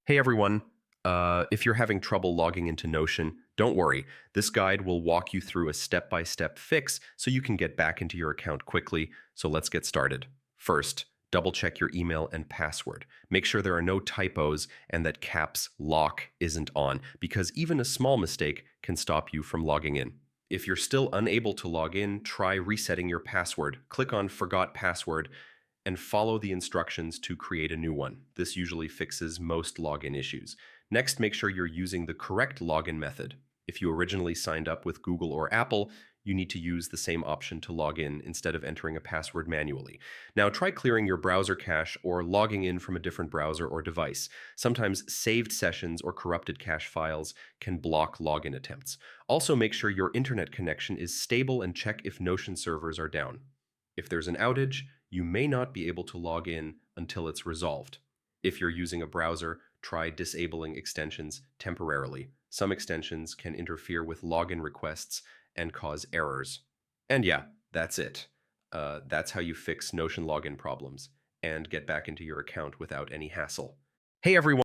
Hey everyone, if you're having trouble logging into Notion, don't worry. This guide will walk you through a step-by-step fix so you can get back into your account quickly. So let's get started. First, double check your email and password. Make sure there are no typos and that caps lock isn't on, because even a small mistake can stop you from logging in. If you're still unable to log in, try resetting your password. Click on Forgot Password and follow the instructions to create a new one. This usually fixes most login issues. Next, make sure you're using the correct login method. If you originally signed up with Google or Apple, you need to use the same option to log in instead of entering a password manually. Now, try clearing your browser cache or logging in from a different browser or device. Sometimes saved sessions or corrupted cache files can block login attempts. Also, make sure your internet connection is stable and check if Notion servers are down. If there's an outage, you may not be able to log in until it's resolved. If you're using a browser, try disabling extensions temporarily. Some extensions can interfere with login requests and cause errors. And yeah, that's it. That's how you fix Notion login problems and get back into your account without any hassle. Hey everyone!